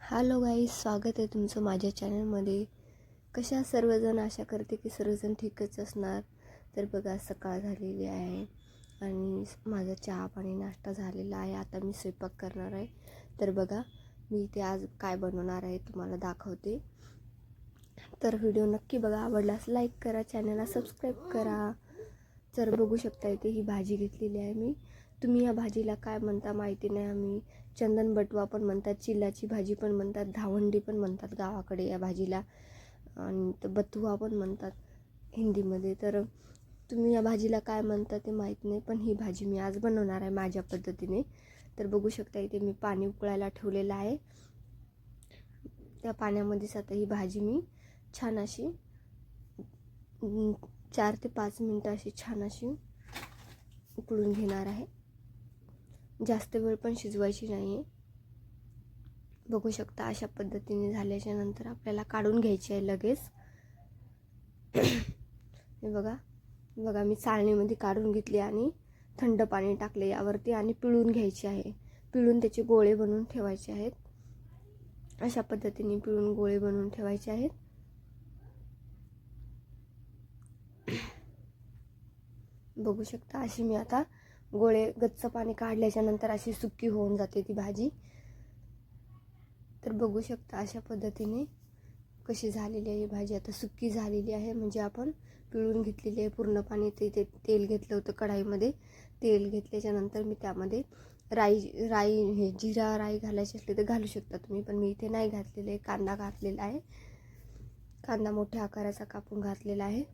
Hello guys, स्वागत आहे तुमचं माझ्या चॅनलमध्ये. कशा सर्वजण, आशा करते की सर्वजण ठीकच असणार. तर बघा, सकाळ झालेली आहे आणि माझा चहा पाणी नाश्ता झालेला आहे. आता मी स्वयंपाक करणार आहे. तर बघा, मी ते आज काय बनवणार आहे तुम्हाला दाखवते. तर व्हिडिओ नक्की बघा. आवडल्यास लाईक करा, चॅनलला सबस्क्राईब करा. तर बघू शकता, इथे ही भाजी घेतलेली आहे मी. तुम्ही या भाजीला काय म्हणता माहिती नाही. आम्ही चंदन बटवा पण म्हणतात, चिलाची भाजी पण म्हणतात, धावंडी पण म्हणतात गावाकडे या भाजीला, आणि बथुआ पण म्हणतात हिंदीमध्ये. तर तुम्ही या भाजीला काय म्हणता ते माहीत नाही, पण ही भाजी मी आज बनवणार आहे माझ्या पद्धतीने. तर बघू शकता, इथे मी पाणी उकळायला ठेवलेलं आहे. त्या पाण्यामध्येच आता ही भाजी मी छान अशी 4 ते 5 मिनटं अशी छान अशी उकळून घेणार आहे. जास्त वेळ पण शिजवायची नाही आहे. बघू शकता, अशा पद्धतीने झाल्याच्या नंतर आपल्याला काढून घ्यायची आहे लगेच. हे बघा मी चाळणीमध्ये काढून घेतली आणि थंड पाणी टाकले यावरती आणि पिळून घ्यायची आहे. पिळून त्याचे गोळे बनवून ठेवायचे आहेत. अशा पद्धतीने पिळून गोळे बनवून ठेवायचे आहेत. बघू शकता, अशी मी आता गोळे गच्च पाणी काढल्याच्या नंतर अशी सुकी होऊन जाते ती भाजी. तर बघू शकता, अशा पद्धतीने कशी झालेली आहे ही भाजी. आता सुकी झालेली आहे, म्हणजे आपण पिळून घेतलेली आहे पूर्ण पाणी. ते तेल घेतलं होतं कढाईमध्ये. तेल घेतल्याच्या नंतर मी त्यामध्ये राई हे जिरा राई घालायची असले तर घालू शकता तुम्ही, पण मी इथे नाही घातलेले आहे. कांदा घातलेला आहे, कांदा मोठ्या आकाराचा कापून घातलेला आहे.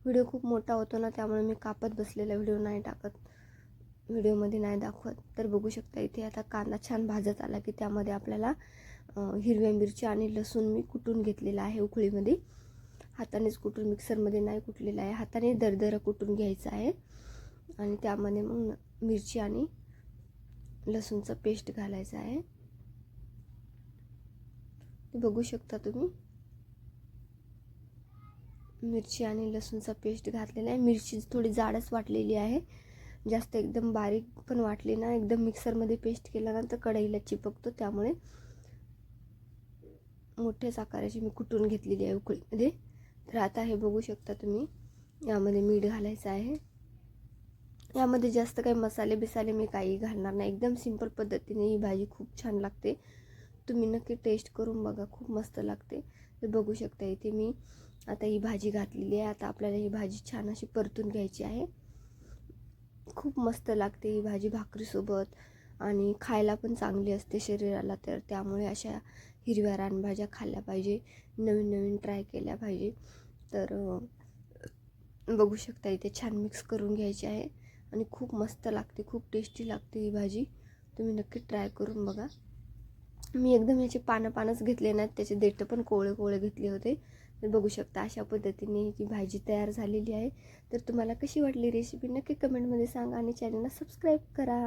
व्हिडिओ खूप मोठा होतो ना, त्यामुळे मी कापत बसलेला व्हिडिओ नाही टाकत, व्हिडिओमध्ये नाही दाखवत. तर बघू शकता, इथे आता कांदा छान भाजत आला की त्यामध्ये आपल्याला हिरव्या मिरची आणि लसूण मी कुटून घेतलेला आहे उकळीमध्ये. हातानेच कुटून, मिक्सरमध्ये नाही कुटलेला आहे, हाताने दरदर कुटून घ्यायचं आहे. आणि त्यामध्ये मग मिरची आणि लसूणचं पेस्ट घालायचं आहे. बघू शकता तुम्ही, मिरची आणि लसूणचा पेस्ट घातलेला आहे. मिरची थोडी जाडच वाटलेली आहे, जास्त एकदम बारीक पण वाटली ना. एकदम मिक्सरमध्ये पेस्ट केल्यानंतर कढईला चिपकतो, त्यामुळे मोठ्याच आकाराची मी कुटून घेतलेली आहे उकळीमध्ये. तर आता हे बघू शकता तुम्ही, यामध्ये मीठ घालायचं आहे. यामध्ये जास्त काही मसाले बिसाले मी काही घालणार नाही. एकदम सिंपल पद्धतीने ही भाजी खूप छान लागते. तुम्ही नक्की टेस्ट करून बघा, खूप मस्त लागते. तर बघू शकता, इथे मी आता ही भाजी घातलेली आहे. आता आपल्याला ही भाजी छान अशी परतून घ्यायची आहे. खूप मस्त लागते ही भाजी भाकरीसोबत, आणि खायला पण चांगली असते शरीराला. तर त्यामुळे अशा हिरव्या रानभाज्या खाल्ल्या पाहिजे, नवीन नवीन ट्राय केल्या पाहिजे. तर बघू शकता, इथे छान मिक्स करून घ्यायची आहे आणि खूप मस्त लागते, खूप टेस्टी लागते ही भाजी. तुम्ही नक्की ट्राय करून बघा. मी एकदम याचे पानंच घेतले नाहीत, त्याचे देठं पण कोवळे कोवळे घेतले होते. तर बघू शकता, अशा पद्धतीने ही भाजी तयार झालेली आहे. तर तुम्हाला कशी वाटली रेसिपी नक्की कमेंटमध्ये सांगा आणि चॅनलला सबस्क्राईब करा.